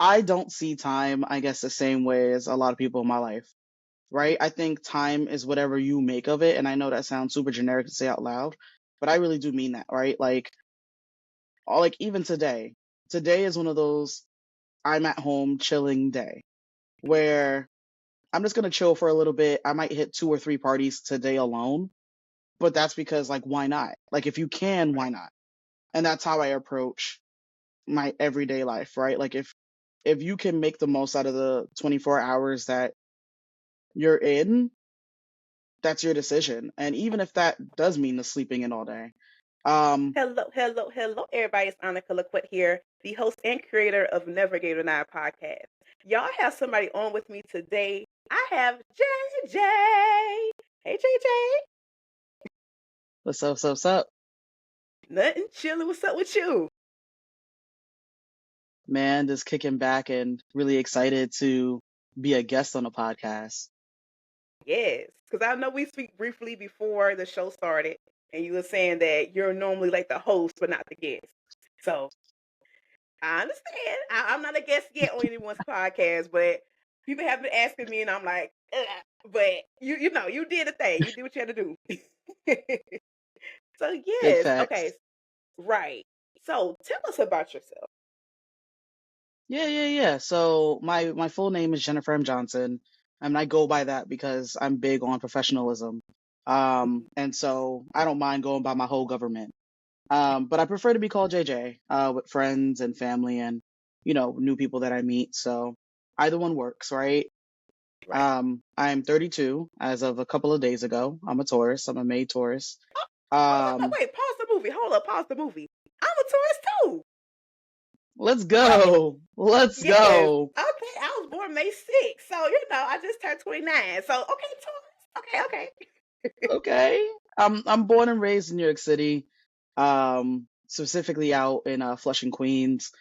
I don't see time, I guess, the same way as a lot of people in my life, right? I think time is whatever you make of it. And I know that sounds super generic to say out loud, but I really do mean that, right? Like even today is one of those I'm at home chilling day where I'm just going to chill for a little bit. I might hit 2 or 3 parties today alone, but that's because like, why not? Like if you can, why Right. not? And that's how I approach my everyday life, right? Like if you can make the most out of the 24 hours that you're in, that's your decision. And even if that does mean the sleeping in all day. Um, Hello, hello, hello, everybody. It's Annika Laquette here, the host and creator of Navigator Now podcast. Y'all have somebody on with me today. I have JJ. Hey, JJ. what's up, what's up? Nothing chilling. What's up with you? Man, just kicking back and really excited to be a guest on a podcast. Yes, because I know we speak briefly before the show started, and you were saying that you're normally like the host, but not the guest. So I understand. I'm not a guest yet on anyone's podcast, but people have been asking me, and I'm like, ugh. But you know, you did a thing. You did what you had to do. So Big yes, okay, facts. right. So tell us about yourself. Yeah. So my full name is Jennifer M. Johnson, and I go by that because I'm big on professionalism. Mhm. And so I don't mind going by my whole government. But I prefer to be called JJ, with friends and family and, new people that I meet. So either one works, right? Right. I'm 32 as of a couple of days ago. I'm a Taurus. I'm a May Taurus. Hold up, Um, wait, pause the movie. Hold up, pause the movie. I'm a tourist too. let's Okay. go. Let's Yes. go. Okay. I was born May 6th. So, I just turned 29. So, okay, Taurus. Okay, Okay. I'm born and raised in New York City, specifically out in Flushing, Queens.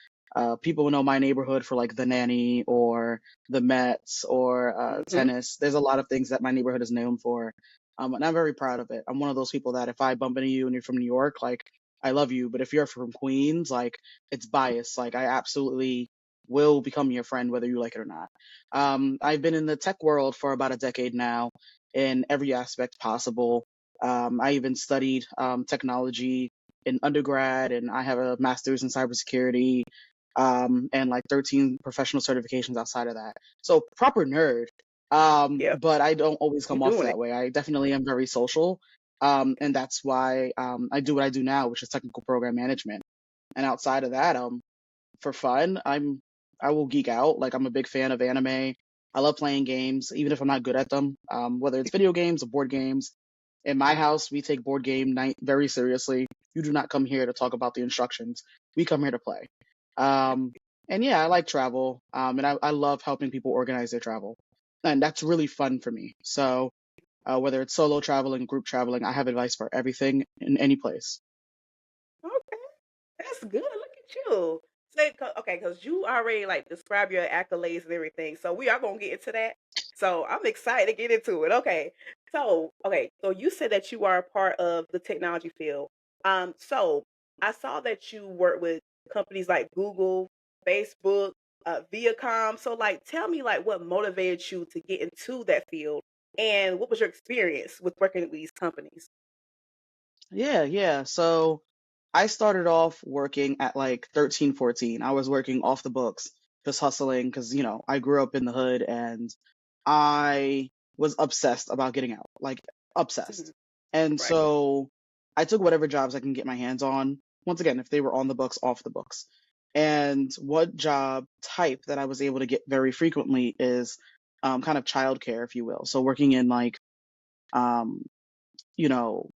People know my neighborhood for like the nanny or the Mets or okay. tennis. There's a lot of things that my neighborhood is known for, and I'm very proud of it. I'm one of those people that if I bump into you and you're from New York, like I love you, but if you're from Queens, like it's biased. Like I absolutely will become your friend whether you like it or not. I've been in the tech world for about a decade now in every aspect possible. I even studied technology in undergrad, and I have a master's in cybersecurity, and like 13 professional certifications outside of that. So proper nerd. Yep. But I don't always You come off doing it. that way. I definitely am very social. And that's why I do what I do now, which is technical program management. And outside of that, for fun, I will geek out. Like I'm a big fan of anime. I love playing games, even if I'm not good at them. Whether it's video games or board games. In my house, we take board game night very seriously. You do not come here to talk about the instructions. We come here to play. Um, and yeah, I like travel. And I love helping people organize their travel. And that's really fun for me. So whether it's solo traveling, group traveling, I have advice for everything in any place. Okay. That's good. Look at you. Okay, because you already like describe your accolades and everything. So we are gonna get into that. So I'm excited to get into it. So you said that you are a part of the technology field. So I saw that you work with companies like Google, Facebook, Viacom. So like, tell me like what motivated you to get into that field, and what was your experience with working with these companies? Yeah. So I started off working at like 13, 14. I was working off the books, just hustling because, I grew up in the hood and I was obsessed about getting out, like obsessed. And Right. so I took whatever jobs I can get my hands on. Once again, if they were on the books, off the books. And what job type that I was able to get very frequently is kind of childcare, if you will. So working in like, um, you know,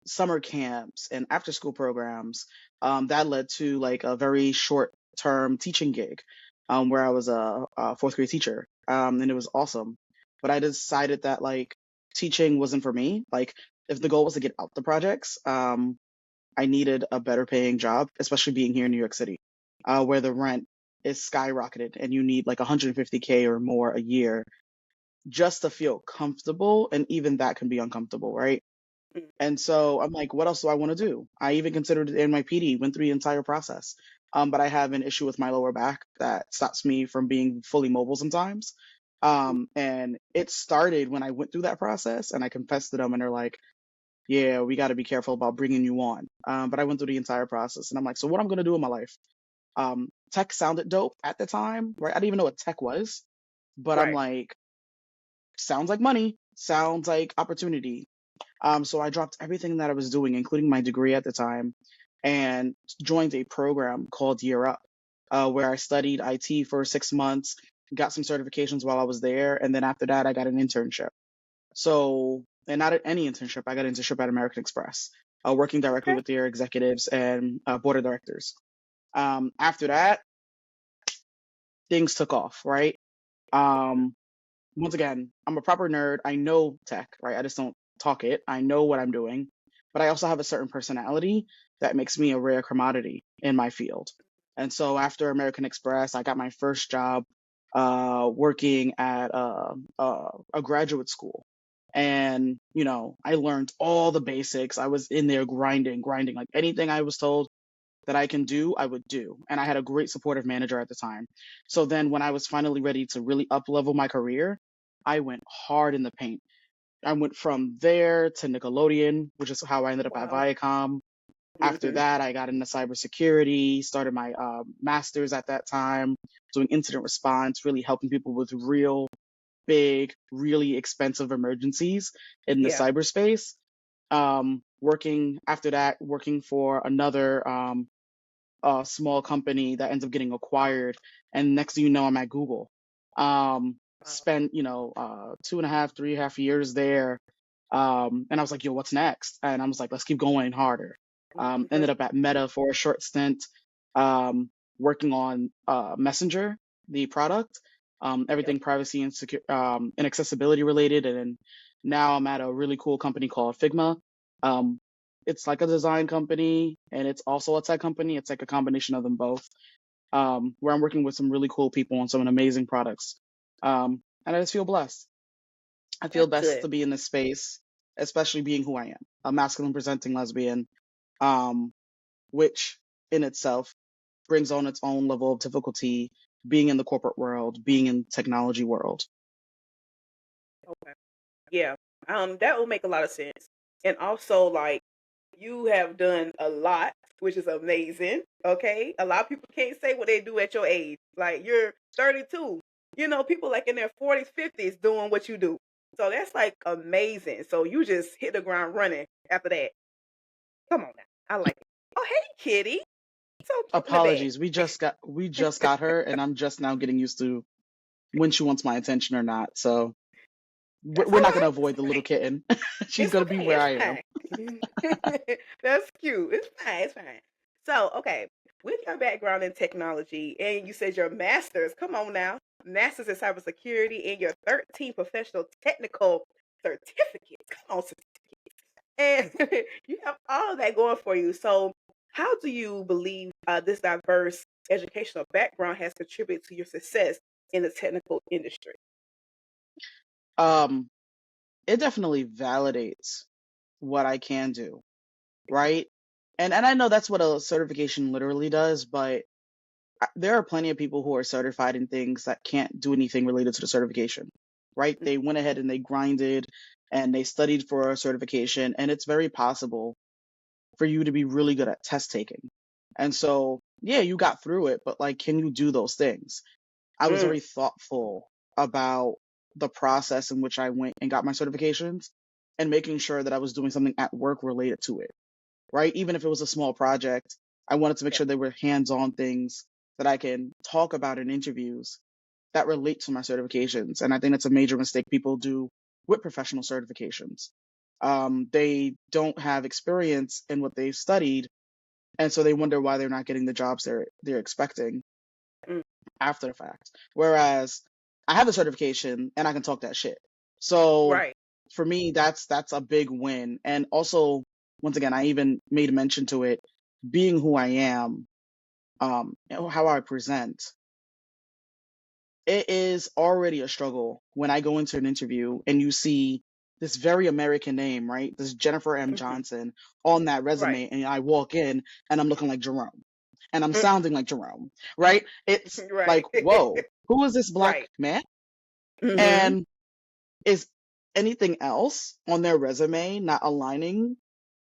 summer camps and after school programs, that led to like a very short term teaching gig, where I was a fourth grade teacher. And it was awesome. But I decided that like teaching wasn't for me. Like if the goal was to get out the projects, I needed a better paying job, especially being here in New York City, where the rent is skyrocketed and you need like 150K or more a year just to feel comfortable. And even that can be uncomfortable, right? Mm. And so I'm like, what else do I want to do? I even considered it in my PD, went through the entire process. but I have an issue with my lower back that stops me from being fully mobile sometimes. And it started when I went through that process and I confessed to them, and they're like, yeah, we got to be careful about bringing you on. But I went through the entire process, and I'm like, so what I'm going to do in my life? Tech sounded dope at the time, right? I didn't even know what tech was, but I'm Right. like, sounds like money, sounds like opportunity. So I dropped everything that I was doing, including my degree at the time, and joined a program called Year Up, where I studied IT for 6 months, got some certifications while I was there, and then after that, I got an internship. So, and not any internship, I got an internship at American Express, working directly Okay. with their executives and board of directors. After that, things took off, right? Um, Once again, I'm a proper nerd. I know tech, right? I just don't talk it. I know what I'm doing, but I also have a certain personality that makes me a rare commodity in my field. And so after American Express, I got my first job working at a graduate school. And, I learned all the basics. I was in there grinding, like anything I was told that I can do, I would do. And I had a great supportive manager at the time. So then when I was finally ready to really up level my career, I went hard in the paint. I went from there to Nickelodeon, which is how I ended up at Wow. Viacom. After Hmm. that, I got into cybersecurity, started my master's at that time, doing incident response, really helping people with real big, really expensive emergencies in the Yeah. cyberspace. Working after that, working for another a small company that ends up getting acquired, and next thing you know, I'm at Google. Wow. Spent 2.5, 3.5 years there, and I was like, yo, what's next? And I was like, let's keep going harder. That's Ended up at Meta for a short stint, um, working on Messenger, the product, yep. everything privacy and secure and accessibility related, and then now I'm at a really cool company called Figma. Um, it's like a design company and it's also a tech company. It's like a combination of them both. Where I'm working with some really cool people on some amazing products. And I just feel blessed. I feel That's best good. to be in this space, especially being who I am, a masculine presenting lesbian, um, which in itself brings on its own level of difficulty being in the corporate world, being in technology world. Okay. Yeah. That will make a lot of sense. And also, like, you have done a lot, which is amazing. Okay. A lot of people can't say what they do at your age. Like, you're 32. People like in their 40s, 50s doing what you do. So that's like amazing. So you just hit the ground running after that. Come on now. I like it. Oh, hey, kitty. So cute in the bed. Apologies, we just got her, and I'm just now getting used to when she wants my attention or not. So we're That's we're all not right. gonna avoid the It's little fine. kitten. She's It's gonna be okay. where It's I am. fine. That's cute. It's fine. It's fine. So, okay, with your background in technology, and you said your master's, come on now, master's in cybersecurity, and your 13 professional technical certificates. Come on, and you have all of that going for you. So, how do you believe this diverse educational background has contributed to your success in the technical industry? Um, it definitely validates what I can do, right? And I know that's what a certification literally does, but there are plenty of people who are certified in things that can't do anything related to the certification, right? They went ahead and they grinded and they studied for a certification, and it's very possible for you to be really good at test taking. And so, yeah, you got through it, but like, can you do those things? I was Mm, very thoughtful about the process in which I went and got my certifications and making sure that I was doing something at work related to it, right? Even if it was a small project, I wanted to make yeah. sure they were hands on things that I can talk about in interviews that relate to my certifications. And I think that's a major mistake people do with professional certifications. They don't have experience in what they've studied, and so they wonder why they're not getting the jobs they're expecting Mm, after the fact. Whereas I have the certification and I can talk that shit. So right. for me, that's a big win. And also, once again, I even made mention to it, being who I am, how I present. It is already a struggle when I go into an interview and you see this very American name, right? This Jennifer M. Mhm. Johnson on that Right. resume, and I walk in and I'm looking like Jerome. and I'm sounding like Jerome, right? It's like, Right. whoa, who is this black Right. man? Mhm. And is anything else on their resume not aligning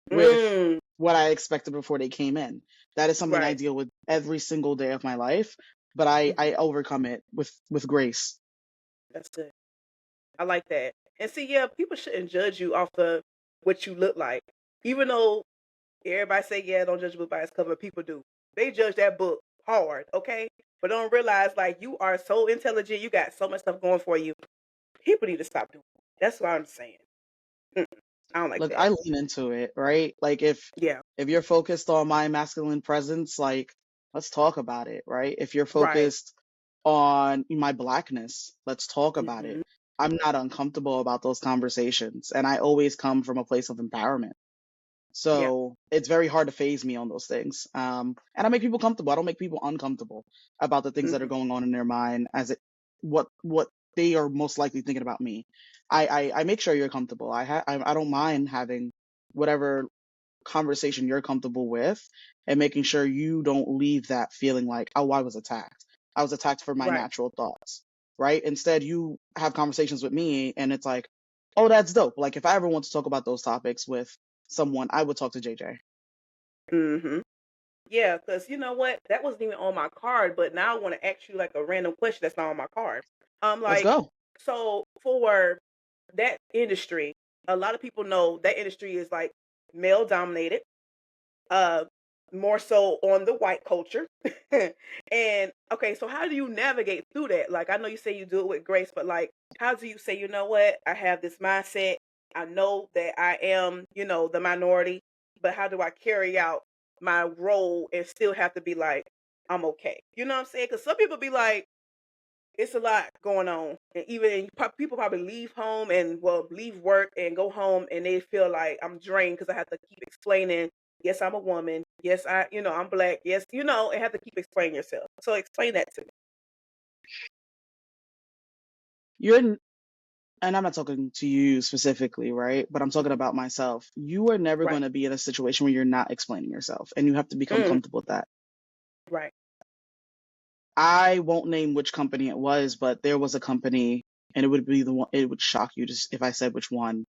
with Mm. what I expected before they came in? That is something I Right. deal with every single day of my life, but I Mhm. overcome it with grace. That's good. I like that. And see, yeah, people shouldn't judge you off the what you look like. Even though everybody say, yeah, don't judge a book by its cover, people do. They judge that book hard, okay? But don't realize like you are so intelligent, you got so much stuff going for you. People need to stop doing that. That's what I'm saying. Mm-mm. I don't like Look, that. I lean into it, right? Like Yeah. if you're focused on my masculine presence, like let's talk about it, right? If you're Right. focused on my blackness, let's talk about it. Mhm. I'm not uncomfortable about those conversations, and I always come from a place of empowerment. Yeah. So it's very hard to phase me on those things. And I make people comfortable. I don't make people uncomfortable about the things that are Mhm. going on in their mind as it what they are most likely thinking about me. I make sure you're comfortable. I don't mind having whatever conversation you're comfortable with and making sure you don't leave that feeling like, oh, I was attacked. I was attacked for my Right. natural thoughts, right? Instead, you have conversations with me and it's like, oh, that's dope. Like if I ever want to talk about those topics with someone, I would talk to JJ. Mhm. Yeah, because you know what? That wasn't even on my card, but now I want to ask you like a random question that's not on my card. Let's Like, go. so for that industry, a lot of people know that industry is like male dominated, uh, more so on the white culture. And okay, so how do you navigate through that? Like, I know you say you do it with grace, but like, how do you say, you know what? I have this mindset. I know that I am, the minority, but how do I carry out my role and still have to be like, I'm okay? You know what I'm saying? Because some people be like, it's a lot going on, and even people probably leave home and well leave work and go home and they feel like I'm drained because I have to keep explaining. Yes, I'm a woman. Yes, I'm black. Yes, and have to keep explaining yourself. So explain that to me. You're in, and I'm not talking to you specifically, right? But I'm talking Mhm. about myself. You are never Right. going to be in a situation where you're not explaining yourself, and you have to become Mm, comfortable with that. right. I won't name which company it was, but there was a company, and it would be the one, it would shock you just if I said which one,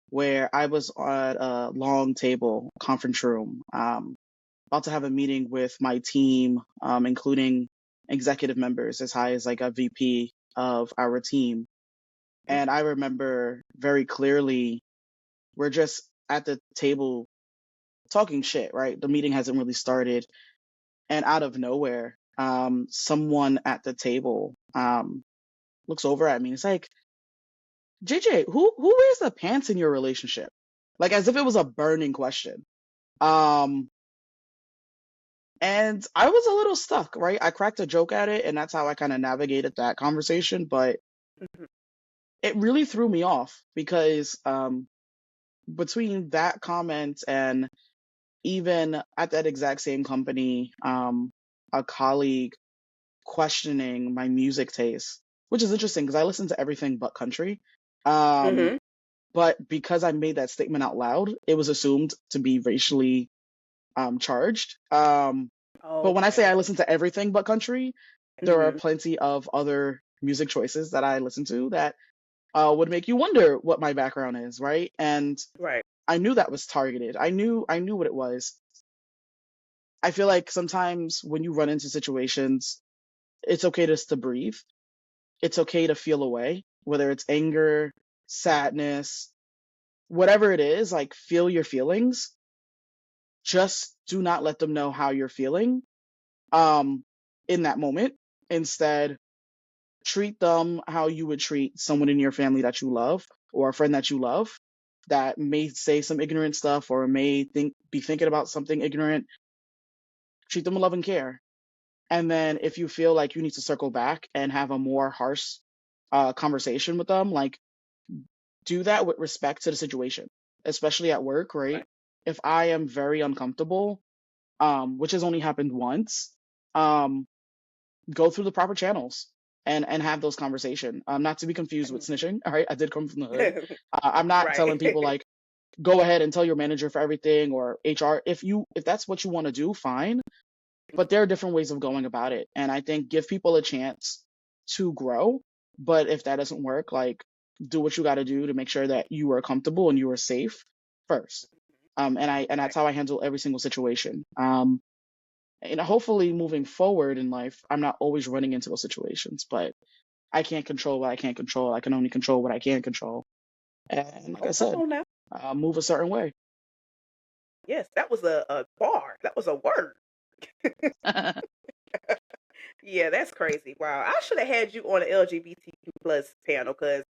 where I was at a long table conference room, about to have a meeting with my team, including executive members as high as like a VP of our team. Mhm. And I remember very clearly, we're just at the table talking shit, right? The meeting hasn't really started. And out of nowhere, someone at the table, looks over at me and it's like, JJ, who wears the pants in your relationship? Like as if it was a burning question. Um, and I was a little stuck, right? I cracked a joke at it, and that's how I kind of navigated that conversation. But Mhm. it really threw me off because between that comment and even at that exact same company, a colleague questioning my music taste, which is interesting because I listen to everything but country. Um, Mhm. but because I made that statement out loud, it was assumed to be racially charged. But when I say Okay. I listen to everything but country, there are Mhm. plenty of other music choices that I listen to that would make you wonder what my background is, right? And Right. I knew that was targeted. I knew what it was. I feel like sometimes when you run into situations, it's okay just to breathe. It's okay to feel away, whether it's anger, sadness, whatever it is, like feel your feelings. Just do not let them know how you're feeling um in that moment. Instead, treat them how you would treat someone in your family that you love or a friend that you love that may say some ignorant stuff or may be thinking about something ignorant. Treat them with love and care. And then if you feel like you need to circle back and have a more harsh conversation with them, like do that with respect to the situation, especially at work, right? Right. If I am very uncomfortable, which has only happened once, um, go through the proper channels and have those conversation. Not to be confused with Mhm. snitching. All right, I did come from the hood. I'm not telling Right. people like go ahead and tell your manager for everything or HR. If that's what you want to do, fine. but there are different ways of going about it. And I think give people a chance to grow. But if that doesn't work, like do what you got to do to make sure that you are comfortable and you are safe first. And Right. that's how I handle every single situation. And hopefully moving forward in life, I'm not always running into those situations, but I can't control what I can't control. I can only control what I can control. And like Oh, I come said, on now. move a certain way. Yes, that was a bar. That was a word. Yeah, that's crazy. Wow. I should have had you on the LGBTQ plus panel because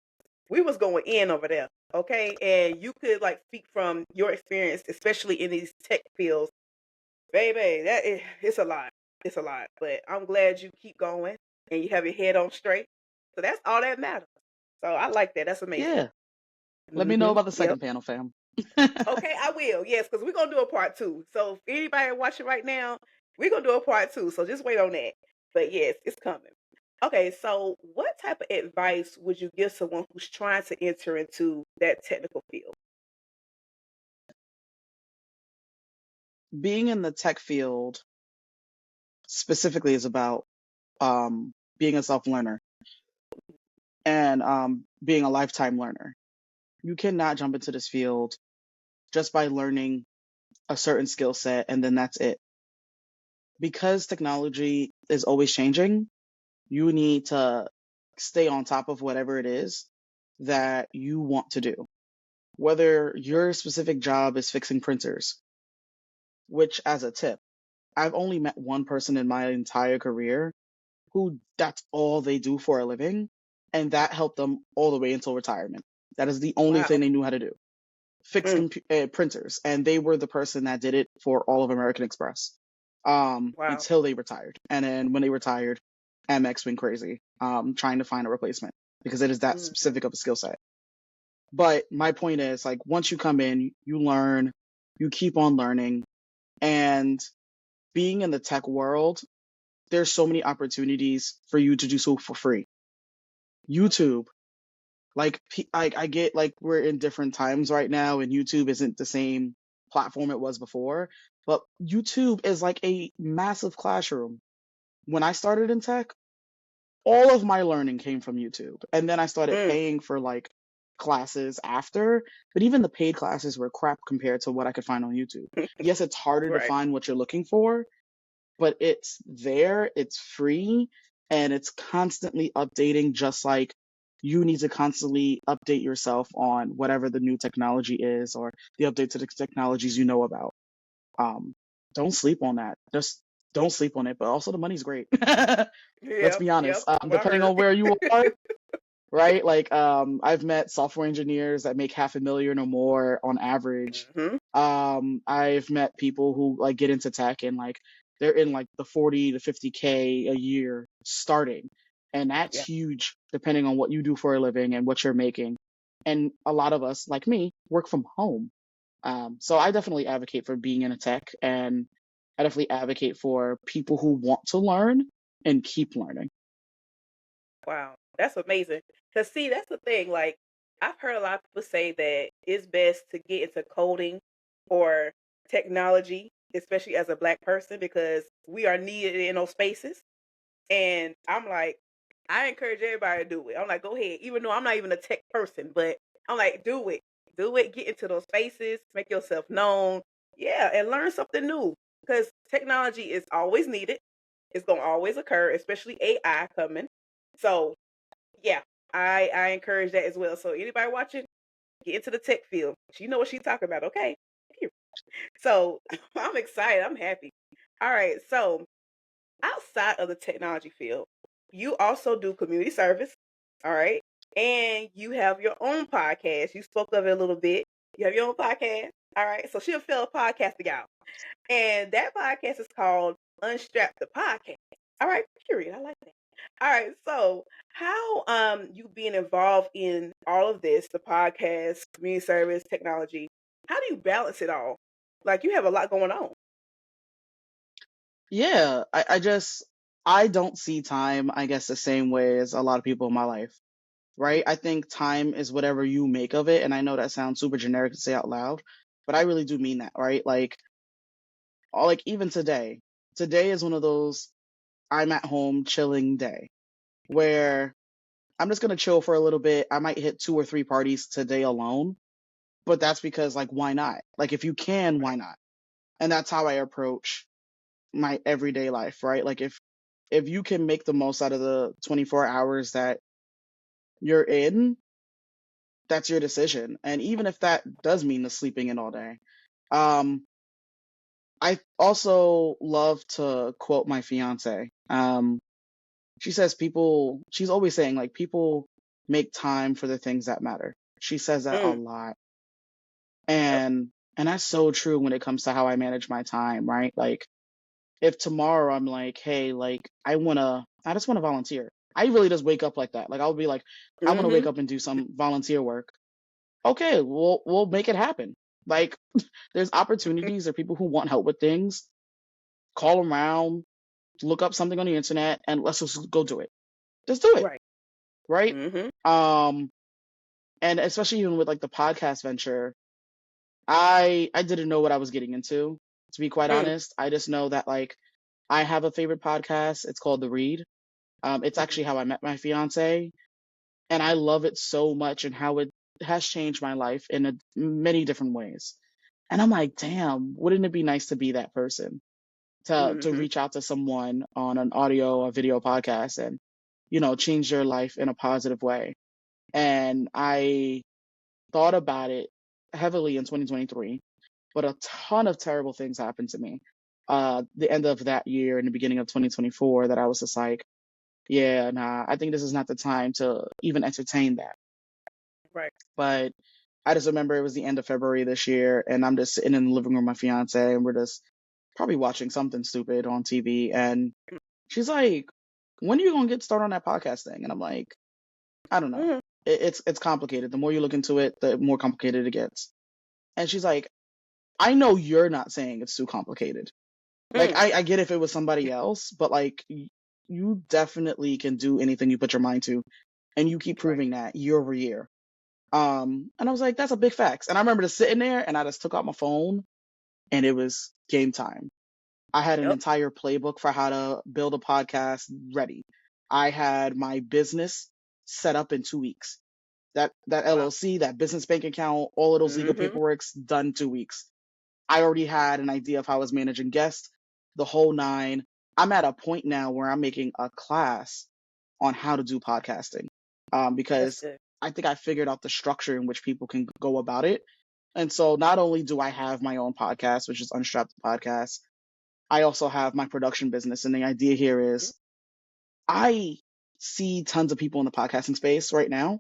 we was going in over there. Okay. And you could like speak from your experience, especially in these tech fields. Baby, it's a lot. It's a lot. But I'm glad you keep going and you have your head on straight. So that's all that matters. So I like that. That's amazing. Yeah. Let me know about the Yep. second panel, fam. Okay, I will. Yes, because we're gonna do a part two. So if anybody watching right now, we're gonna do a part two. So just wait on that. But yes, it's coming. Okay, so what type of advice would you give someone who's trying to enter into that technical field? Being in the tech field specifically is about being a self learner and being a lifetime learner. You cannot jump into this field just by learning a certain skill set and then that's it. Because technology is always changing, you need to stay on top of whatever it is that you want to do. Whether your specific job is fixing printers, which, as a tip, I've only met one person in my entire career who that's all they do for a living, and that helped them all the way until retirement. That is the only Wow. thing they knew how to do, fix Mm, printers, and they were the person that did it for all of American Express wow. until they retired. And then when they retired, Amex went crazy trying to find a replacement because it is that Hmm. specific of a skill set. But my point is, like, once you come in, you learn, you keep on learning, and being in the tech world, there's so many opportunities for you to do so for free. YouTube, like, I get like we're in different times right now, and YouTube isn't the same platform it was before, but YouTube is like a massive classroom. When I started in tech, all of my learning came from YouTube. And then I started Mm. paying for like classes after, but even the paid classes were crap compared to what I could find on YouTube. Yes, it's harder to Right. find what you're looking for, but it's there, it's free, and it's constantly updating, just like you need to constantly update yourself on whatever the new technology is or the update to the technologies you know about. Um, don't sleep on that. Just don't sleep on it, but also the money's great. Let's Yep. be Yep. honest. I Depending heard. on where you are, right? Like, I've met software engineers that make half a million or more on average. Hmm. I've met people who like get into tech and like they're in like the 40 to 50K a year starting. And that's Yeah. huge depending on what you do for a living and what you're making. And a lot of us, like me, work from home. So I definitely advocate for being in a tech, and I definitely advocate for people who want to learn and keep learning. Wow, that's amazing. Cause see, that's the thing. Like, I've heard a lot of people say that it's best to get into coding or technology, especially as a black person, because we are needed in those spaces. And I'm like, I encourage everybody to do it. I'm like, go ahead, even though I'm not even a tech person, but I'm like, do it, get into those spaces, make yourself known, yeah, and learn something new. Because technology is always needed. It's gonna always occur, especially AI coming. So yeah, I encourage that as well. So anybody watching, get into the tech field. She know what she's talking about, okay? Period. So I'm excited. I'm happy. All right. So outside of the technology field, you also do community service. All right. And you have your own podcast. You spoke of it a little bit. You have your own podcast. All right. So she'll fill a podcast out. And that podcast is called Unstrap the Podcast. All right, period. I like that. All right, so how you being involved in all of this, the podcast, community service, technology, how do you balance it all? Like you have a lot going on. Yeah, I don't see time, I guess, the same way as a lot of people in my life, right? I think time is whatever you make of it. And I know that sounds super generic to say out loud, but I really do mean that, right? Like, even today. today is one of those I'm at home chilling day where I'm just gonna chill for a little bit. I might hit 2 or 3 parties today alone, but that's because like why not? Like if you can, Right. why not? And that's how I approach my everyday life, right? Like if you can make the most out of the 24 hours that you're in, that's your decision. And even if that does mean the sleeping in all day. Um, I also love to quote my fiance. She says she's always saying like people make time for the things that matter. She says that a Mm. lot. Yep. And that's so true when it comes to how I manage my time, right? Like if tomorrow I'm like, hey, like I just wanna volunteer. I really just wake up like that. Like I'll be like, I want to wake Mm-hmm. up and do some volunteer work. Okay, we'll make it happen. Like there's opportunities or people who want help with things. Call around, look up something on the internet, and let's just go do it. Just do it, Right. right? Mm-hmm. Um, and especially even with like the podcast venture, I didn't know what I was getting into. To be quite Mm. honest, I just know that like I have a favorite podcast. It's called The Read. It's Mm-hmm. actually how I met my fiance, and I love it so much and how it has changed my life in many different ways. And I'm like, damn, wouldn't it be nice to be that person to Mm-hmm. reach out to someone on an audio or video podcast and change their life in a positive way. And I thought about it heavily in 2023, but a ton of terrible things happened to me. The end of that year and the beginning of 2024 that I was just like, yeah, nah, I think this is not the time to even entertain that. Right. But I just remember it was the end of February this year, and I'm just sitting in the living room with my fiance, and we're just probably watching something stupid on TV. And she's like, when are you gonna get started on that podcast thing? And I'm like, I don't know. Mm-hmm. It's complicated. The more you look into it, the more complicated it gets. And she's like, I know you're not saying it's too complicated. Like Mm. I get if it was somebody else, but like you definitely can do anything you put your mind to, and you keep Right. proving that year over year. And I was like, that's a big fact. And I remember just sitting there and I just took out my phone and it was game time. I had an Yep. entire playbook for how to build a podcast ready. I had my business set up in 2 weeks. That Wow. LLC, that business bank account, all of those legal Mm-hmm. paperwork's done 2 weeks. I already had an idea of how I was managing guests, the whole nine. I'm at a point now where I'm making a class on how to do podcasting, That's because good. I think I figured out the structure in which people can go about it. And so not only do I have my own podcast, which is Unstrapped Podcast, I also have my production business. And the idea here Mhm. is I see tons of people in the podcasting space right now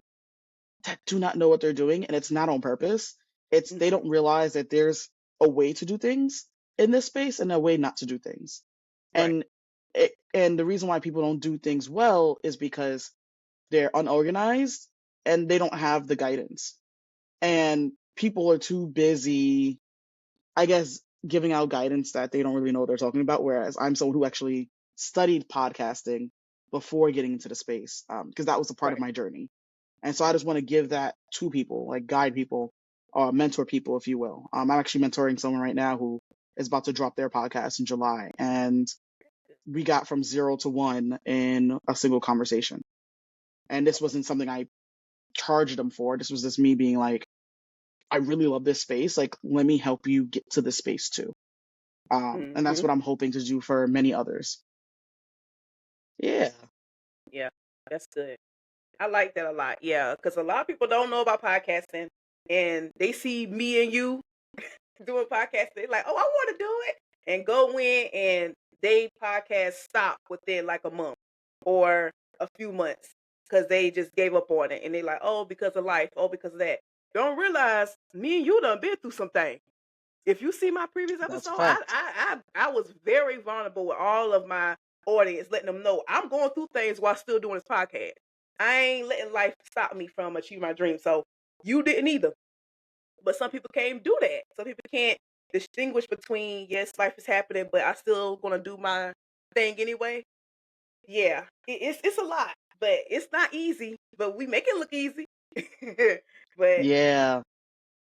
that do not know what they're doing, and it's not on purpose. It's they Mhm. don't realize that there's a way to do things in this space and a way not to do things. Right. And and the reason why people don't do things well is because they're unorganized and they don't have the guidance. And people are too busy, I guess, giving out guidance that they don't really know what they're talking about. Whereas I'm someone who actually studied podcasting before getting into the space, because that was a part of Right. my journey. And so I just want to give that to people, like guide people, mentor people, if you will. I'm actually mentoring someone right now who is about to drop their podcast in July, and we got from 0 to 1 in a single conversation. And this wasn't something I charged them for. This was just me being like, I really love this space. Like, let me help you get to this space too. And that's Mhm. what I'm hoping to do for many others. Yeah, Yeah. That's good. I like that a lot. Yeah, because a lot of people don't know about podcasting, and they see me and you doing podcasts. They're like, "Oh, I want to do it," and go in, and they podcast stop within like a month or a few months because they just gave up on it, and they like, "Oh, because of life. Oh, because of that." Don't realize me and you done been through something. If you see my previous that's a episode, fact. I was very vulnerable with all of my audience, letting them know I'm going through things while still doing this podcast. I ain't letting life stop me from achieving my dream. So you didn't either. But some people can't do that. Some people can't distinguish between yes, life is happening, but I still gonna do my thing anyway. Yeah, it's a lot, but it's not easy. But we make it look easy. But Yeah,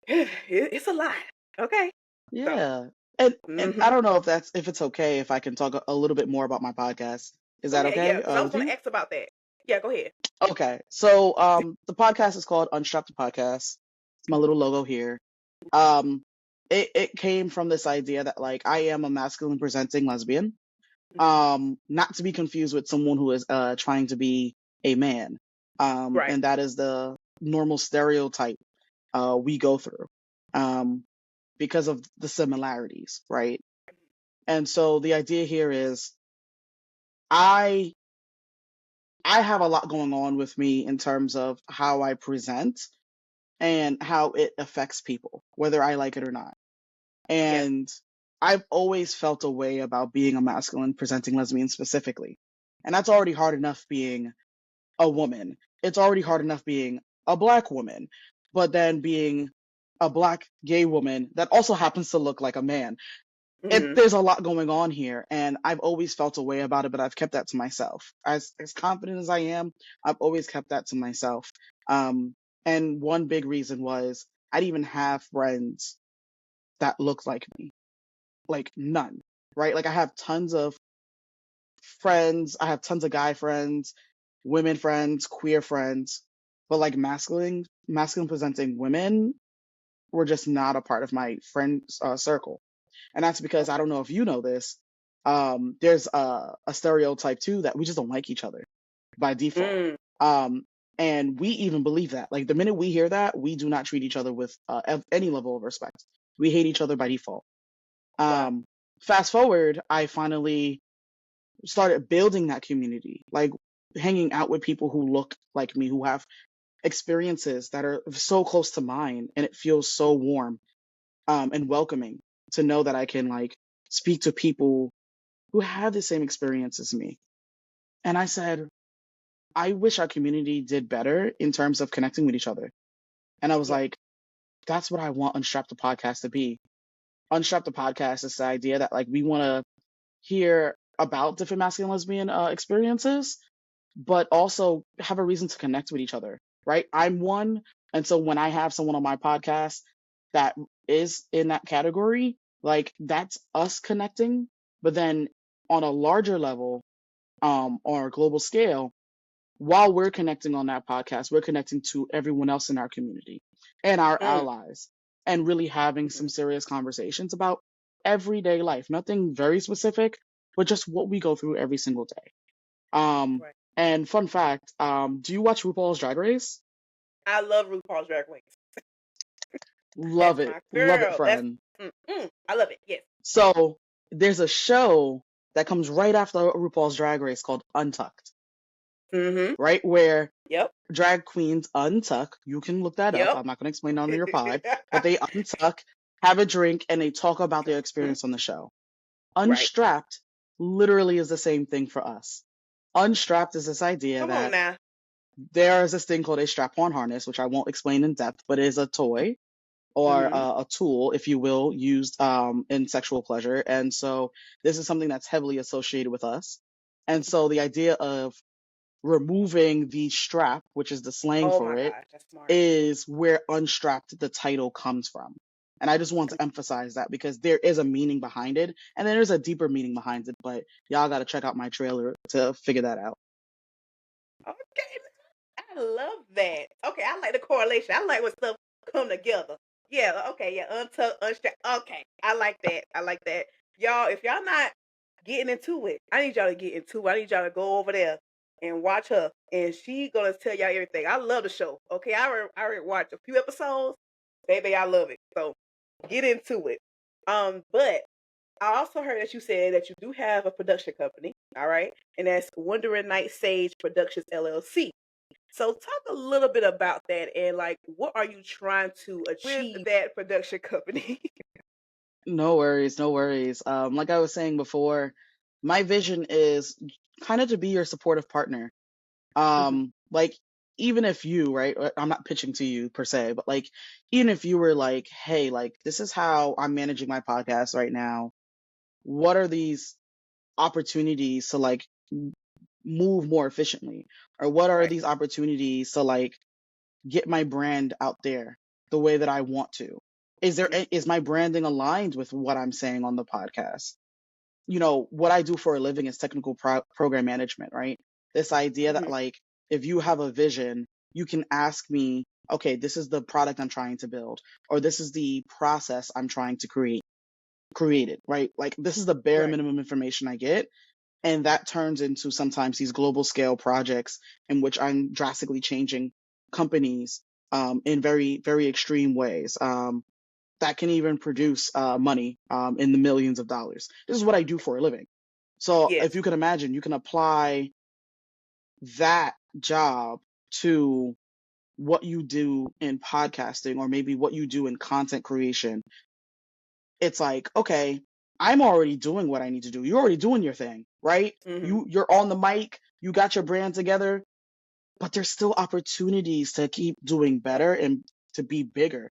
it's a lot. Okay, so yeah. And I Mm-hmm. don't know if it's okay if I can talk a little bit more about my podcast. Is Oh that yeah, yeah. okay Because I was with gonna you? ask about that. Yeah, go ahead. Okay. So the podcast is called Unstrapped the Podcast. It's my little logo here. Um it came from this idea that like I am a masculine presenting lesbian. Not to be confused with someone who is trying to be a man. Right. And that is the normal stereotype we go through. Um because of the similarities, right? And so the idea here is I I have a lot going on with me in terms of how I present and how it affects people, whether I like it or not. Yeah. And I've always felt a way about being a masculine presenting lesbian specifically. And that's already hard enough being a woman. It's already hard enough being a black woman, but then being a black gay woman that also happens to look like a man. Mm-hmm. There's a lot going on here, and I've always felt a way about it, but I've kept that to myself. As confident as I am, I've always kept that to myself. Um, and one big reason was I didn't even have friends that looked like me, like none, right? Like I have tons of friends, I have tons of guy friends, women friends, queer friends, but like masculine presenting women were just not a part of my friend circle. And that's because I Okay. don't know if you know this. There's a stereotype too that we just don't like each other by default. Mm. Um, and we even believe that. Like the minute we hear that, we do not treat each other with any level of respect. We hate each other by default. Wow. Um, Fast forward, I finally started building that community, like hanging out with people who look like me, who have experiences that are so close to mine, and it feels so warm and welcoming to know that I can like speak to people who have the same experience as me. And I said, I wish our community did better in terms of connecting with each other. And I was Yeah. like, that's what I want Unstrapped the podcast to be. Unstrapped the podcast is the idea that like we want to hear about different masculine lesbian experiences, but also have a reason to connect with each other, right? I'm one. And so when I have someone on my podcast that is in that category, like that's us connecting. But then on a larger level, or a global scale, while we're connecting on that podcast, we're connecting to everyone else in our community and our Mm. allies and really having Mm-hmm. some serious conversations about everyday life. Nothing very specific, but just what we go through every single day. Um, Right. and fun fact, do you watch RuPaul's Drag Race? I love RuPaul's Drag Race. That's my Love it, girl. That's friend. I love it. Yes. So there's a show that comes right after RuPaul's Drag Race called Untucked, Mm-hmm. right? Where Yep. drag queens untuck. You can look that up. Yep. I'm not going to explain it on your pod, but they untuck, have a drink, and they talk about their Mhm. experience on the show. Right. Unstrapped literally is the same thing for us. Unstrapped is this idea Come on that now. there is this thing called a strap-on harness, which I won't explain in depth, but is a toy or Mm-hmm. a tool, if you will, used in sexual pleasure. And so this is something that's heavily associated with us. And so the idea of removing the strap, which is the slang Oh for my it, gosh, that's smart. is where unstrapped the title comes from. And I just want to emphasize that because there is a meaning behind it and there's a deeper meaning behind it, but y'all got to check out my trailer to figure that out. Okay. I love that. Okay, I like the correlation. I like when stuff come together. Yeah, okay, yeah, untuck, unstrap. Okay, I like that. I like that. Y'all, if y'all not getting into it, I need y'all to get into it. I need y'all to go over there and watch her, and she gonna tell y'all everything. I love the show. Okay, I already watched a few episodes. Baby, I love it. So get into it. But I also heard that you said that you do have a production company, all right, and that's Wondering Night Sage Productions LLC. So talk a little bit about that and like what are you trying to achieve with that production company? No worries, no worries. Like I was saying before, my vision is kind of to be your supportive partner. Mhm. Like even if you, right, I'm not pitching to you per se, but like even if you were like, hey, like this is how I'm managing my podcast right now. What are these opportunities to like move more efficiently? Or what are Right. these opportunities to like get my brand out there the way that I want to? is my branding aligned with what I'm saying on the podcast? What I do for a living is technical program management, right? This idea that Mm-hmm. like if you have a vision, you can ask me, okay, this is the product I'm trying to build, or this is the process I'm trying to create it, right? Like this is the bare Right. minimum information I get. And that turns into sometimes these global scale projects in which I'm drastically changing companies in very, very extreme ways. That can even produce money in the millions of dollars. This is what I do for a living. So if Yes. you can imagine, you can apply that job to what you do in podcasting or maybe what you do in content creation. It's like, okay, I'm already doing what I need to do. You're already doing your thing, right? Mm-hmm. You're on the mic, you got your brand together, but there's still opportunities to keep doing Yep. better and to be bigger.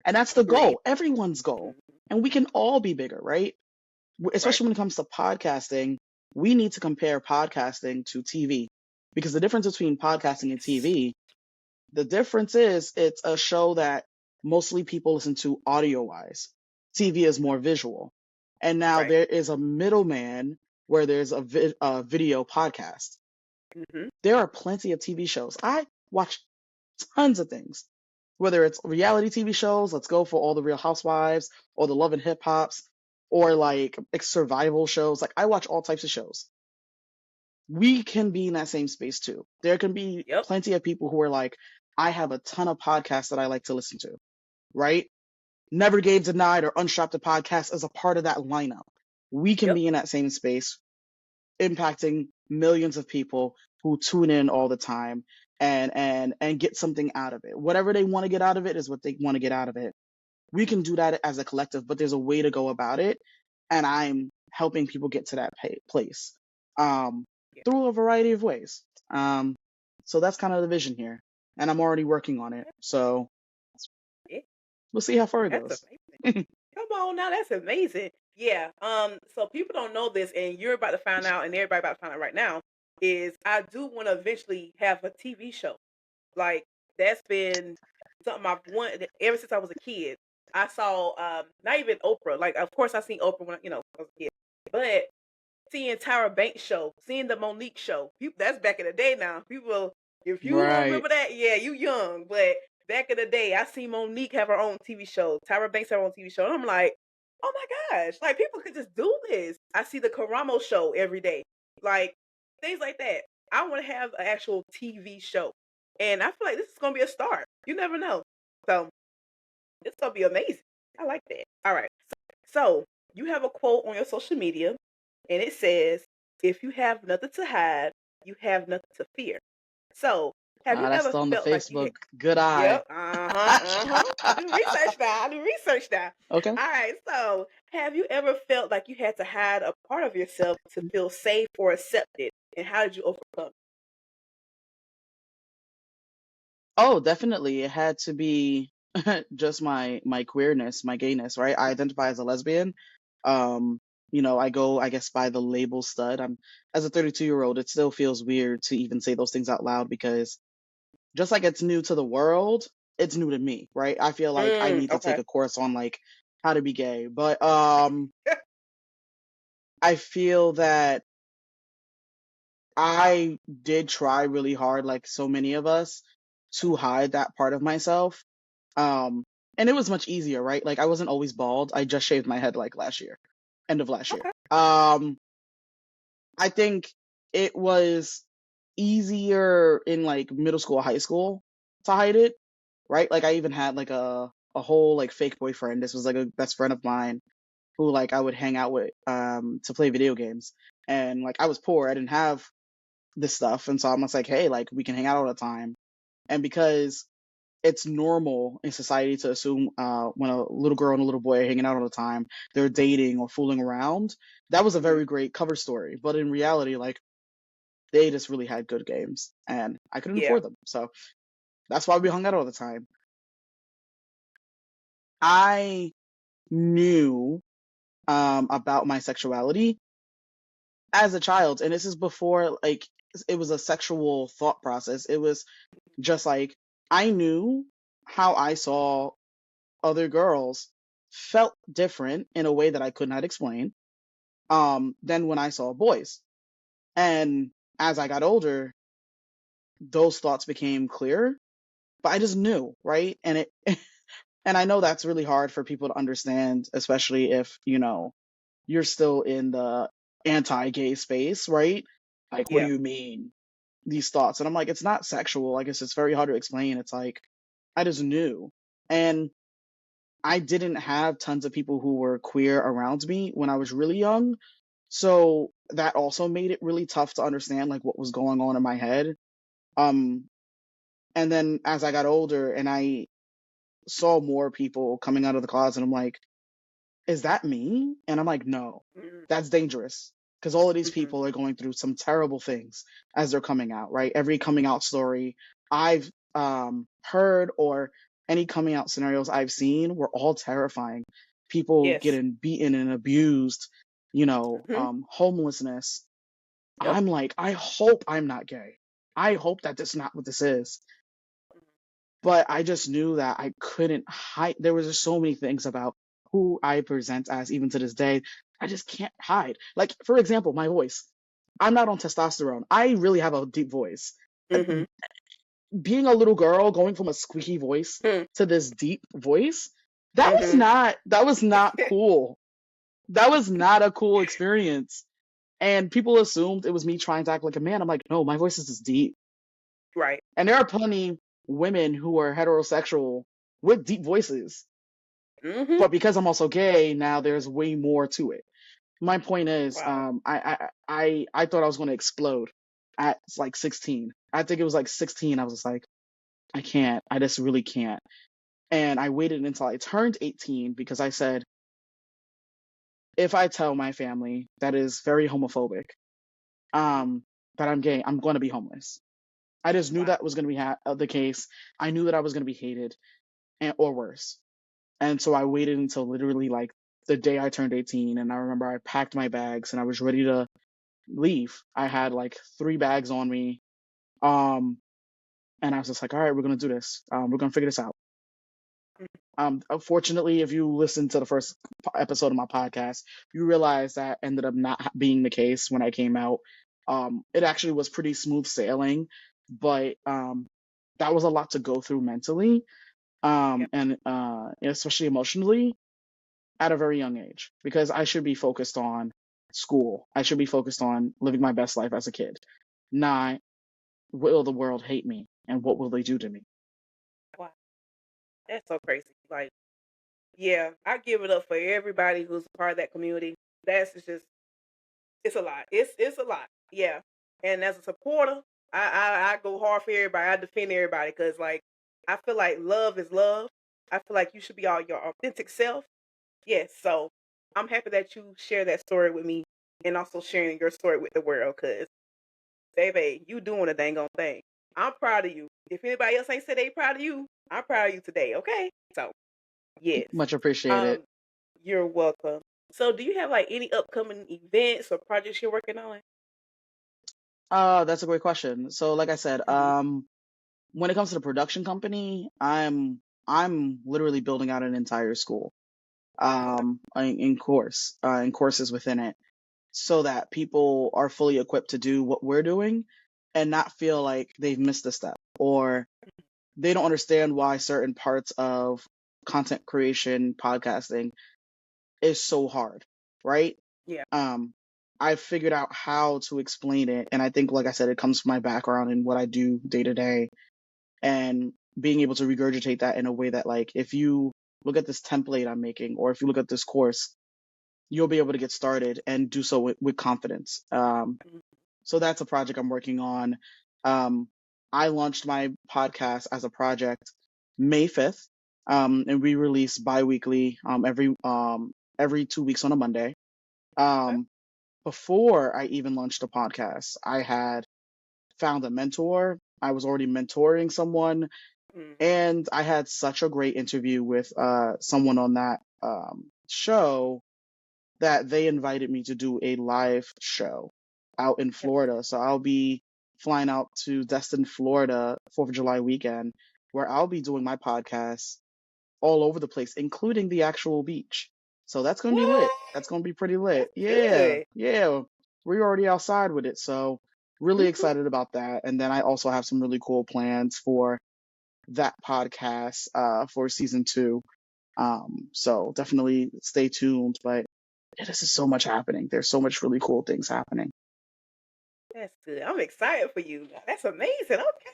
And that's the Agreed. goal, everyone's goal. Mm-hmm. And we can all be bigger, right? Right. Especially when it comes to podcasting, we need to compare podcasting to TV because the difference between podcasting and Yes. TV, the difference is it's a show that mostly people listen to audio wise. TV is more visual. And now Right. there is a middleman where there's a video podcast. Mm-hmm. There are plenty of TV shows. I watch tons of things, whether it's reality TV shows, let's go for all the Real Housewives or the Love and Hip Hops, or like survival shows. Like I watch all types of shows. We can be in that same space too. There can be Yep. plenty of people who are like, I have a ton of podcasts that I like to listen to, right? Never Game Denied or Unstrapped the podcast is a part of that lineup. We can Yep. be in that same space, impacting millions of people who tune in all the time and get something out of it. Whatever they want to get out of it is what they want to get out of it. We can do that as a collective, but there's a way to go about it, and I'm helping people get to that place um, Yeah. through a variety of ways. Um, so that's kind of the vision here, and I'm already working on it. So Yeah. we'll see how far it That's goes. amazing. Come on now, that's amazing. Yeah. So people don't know this, and you're about to find out, and everybody about to find out right now. Is I do want to eventually have a TV show. Like that's been something I've wanted ever since I was a kid. I saw not even Oprah. Like of course I seen Oprah when I was a kid, but seeing Tyra Banks show, seeing the Monique show, people that's back in the day now. People, if you don't Right. remember that, yeah, you young. But back in the day, I see Monique have her own TV show, Tyra Banks have her own TV show, and I'm like, oh my gosh, like people could just do this. I see the Karamo show every day, like things like that. I want to have an actual TV show, and I feel like this is gonna be a start. You never know, so it's gonna be amazing. I like that. All right, so you have a quote on your social media and it says, "If you have nothing to hide, you have nothing to fear." So, have you That's ever still on the felt like you had Facebook. Good eye. Yep, uh-huh. I do research now. I do research now. Okay. All right, so have you ever felt like you had to hide a part of yourself to feel safe or accepted? And how did you overcome? Oh, definitely. It had to be just my queerness, my gayness, right? I identify as a lesbian. Um, I go, I guess, by the label stud. I'm as a 32-year-old, it still feels weird to even say those things out loud because just like it's new to the world, it's new to me, right? I feel like I need to take Okay. a course on like how to be gay. But I feel that I did try really hard, like so many of us, to hide that part of myself. Um, and it was much easier, right? Like I wasn't always bald. I just shaved my head like last year, end of last year. Okay. I think it was easier in like middle school, high school to hide it, right? Like I even had like a whole like fake boyfriend. This was like a best friend of mine who like I would hang out with to play video games. And like I was poor, I didn't have this stuff, and so I'm just like, hey, like we can hang out all the time. And because it's normal in society to assume when a little girl and a little boy are hanging out all the time, they're dating or fooling around. That was a Hmm. very great cover story, but in reality, like they just really had good games, and I couldn't Yeah. afford them, so that's why we hung out all the time. I knew about my sexuality as a child, and this is before like it was a sexual thought process. It was just like I knew how I saw other girls felt different in a way that I could not explain than when I saw boys. And as I got older, those thoughts became clearer, but I just knew, right? And it and I know that's really hard for people to understand, especially if, you're still in the anti-gay space, right? Like, what do Yeah. you mean? These thoughts. And I'm like, it's not sexual. I guess it's very hard to explain. It's like, I just knew. And I didn't have tons of people who were queer around me when I was really young. So that also made it really tough to understand like what was going on in my head. Um, and then as I got older and I saw more people coming out of the closet, I'm like, is that me? And I'm like, no, Mhm. that's dangerous because all of these Mhm. people are going through some terrible things as they're coming out, right? Every coming out story I've heard or any coming out scenarios I've seen were all terrifying. People Yes. getting beaten and abused, Mhm. homelessness. Yep. I'm like, I hope I'm not gay. I hope that that's not what this is. But I just knew that I couldn't hide. There was just so many things about who I present as, even to this day. I just can't hide. Like, for example, my voice. I'm not on testosterone. I really have a deep voice. Uh, Mhm. Being a little girl, going from a squeaky voice Mhm. to this deep voice, that was not cool. That was not a cool experience. And people assumed it was me trying to act like a man. I'm like, no, my voice is just deep. Right. And there are plenty women who are heterosexual with deep voices. Mhm. But because I'm also gay, now there's way more to it. My point is, Wow. I thought I was going to explode at like 16. I think it was like 16. I was just like, I can't. I just really can't. And I waited until I turned 18 because I said, if I tell my family that is very homophobic, Mhm. um, that I'm gay, I'm going to be homeless. I just knew Wow. that was going to be the case. I knew that I was going to be hated or worse. And so I waited until literally like the day I turned 18. And I remember I packed my bags and I was ready to leave. I had like 3 bags on me. Um, and I was just like, all right, we're going to do this. We're going to figure this out. Mhm. Unfortunately, if you listen to the first episode of my podcast, you realize that ended up not being the case when I came out. It actually was pretty smooth sailing, but that was a lot to go through mentally, Yeah. and especially emotionally at a very young age because I should be focused on school. I should be focused on living my best life as a kid, not will the world hate me and what will they do to me. Wow. That's so crazy. Like, yeah, I give it up for everybody who's a part of that community. Just it's a lot. It's a lot. Yeah. And as a supporter, I go hard for everybody. I defend everybody because like I feel like love is love. I feel like you should be all your authentic self. Yes. So I'm happy that you share that story with me and also sharing your story with the world because baby, you doing a dang on thing. I'm proud of you. If anybody else ain't said they proud of you, I'm proud of you today. Okay. So yes. Much appreciated. Um, you're welcome. So do you have like any upcoming events or projects you're working on? That's a great question. So, like I said, Mhm. when it comes to the production company, I'm literally building out an entire school, Okay. in courses within it, so that people are fully equipped to do what we're doing and not feel like they've missed a step or they don't understand why certain parts of content creation, podcasting is so hard, right? Yeah. Um, I figured out how to explain it, and I think, like I said, it comes from my background and what I do day to day, and being able to regurgitate that in a way that, like, if you look at this template I'm making, or if you look at this course, you'll be able to get started and do so with confidence. Mhm. So that's a project I'm working on. Um, I launched my podcast as a project May 5th, and we release bi-weekly, every 2 weeks on a Monday. Okay. Um, Before I even launched the podcast, I had found a mentor. I was already mentoring someone, Mhm. and I had such a great interview with someone on that show that they invited me to do a live show out in Yeah. Florida. So I'll be flying out to Destin, Florida, 4th of July weekend, where I'll be doing my podcast all over the place, including the actual beach. So that's gonna be lit. What? That's gonna be pretty lit. That's Yeah, good. yeah. We're already outside with it, so really Mhm. excited about that. And then I also have some really cool plans for that podcast for season 2. So definitely stay tuned. But yeah, this is so much happening. There's so much really cool things happening. That's good. I'm excited for you. That's amazing. Okay.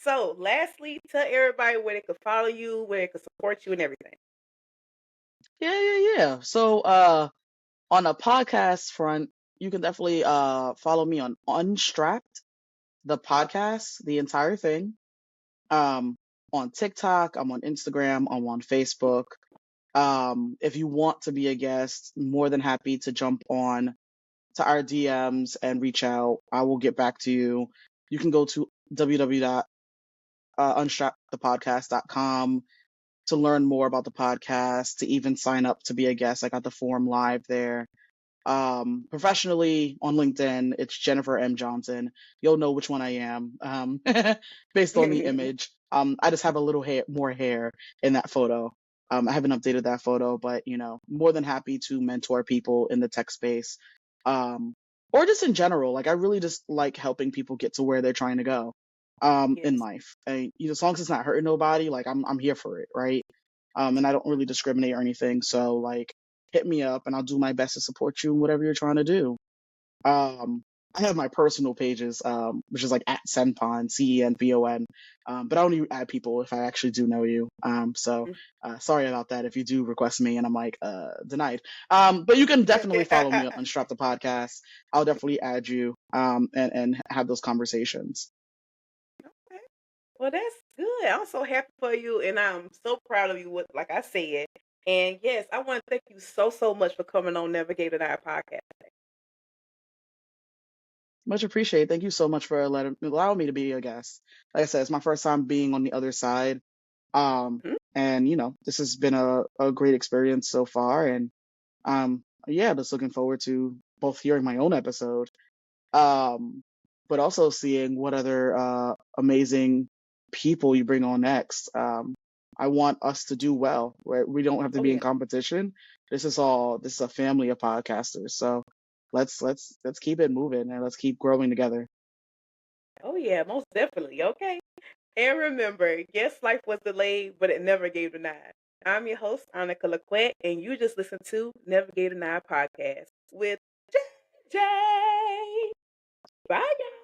So, lastly, tell everybody where they could follow you, where they could support you, and everything. Yeah, yeah, yeah. So on a podcast front, you can definitely follow me on Unstrapped, the podcast, the entire thing. Um, on TikTok, I'm on Instagram, I'm on Facebook. If you want to be a guest, more than happy to jump on to our DMs and reach out. I will get back to you. You can go to www.unstrapthepodcast.com to learn more about the podcast, to even sign up to be a guest. I got the form live there. Professionally on LinkedIn, it's Jennifer M. Johnson. You'll know which one I am, based on the image. I just have a little hair, more hair in that photo. I haven't updated that photo, but more than happy to mentor people in the tech space, um, or just in general. Like I really just like helping people get to where they're trying to go, in Yes. life. And as long as it's not hurting nobody, like I'm here for it, right? And I don't really discriminate or anything. So like hit me up and I'll do my best to support you in whatever you're trying to do. Um, I have my personal pages, which is like at Senpon, CENPON. But I only add people if I actually do know you. So sorry about that if you do request me and I'm like, denied. But you can definitely follow me on Strap the Podcast. I'll definitely add you, and have those conversations. Okay. Well, that's good. I'm so happy for you, and I'm so proud of you. Like I said, and yes, I want to thank you so much for coming on Navigating Our podcast. Much appreciated. Thank you so much for allowing me to be a guest. Like I said, it's my first time being on the other side. Mhm. And this has been a great experience so far. And yeah, just looking forward to both hearing my own episode, um, but also seeing what other amazing people you bring on next. I want us to do well, where we don't have to Oh be in yeah. competition. This is a family of podcasters. So let's keep it moving and let's keep growing together. Oh yeah. Most definitely. Okay. And remember, yes, life was delayed, but it never gave denied. I'm your host, Annika Laquette, and you just listened to Navigating Our podcast with J. Bye, y'all.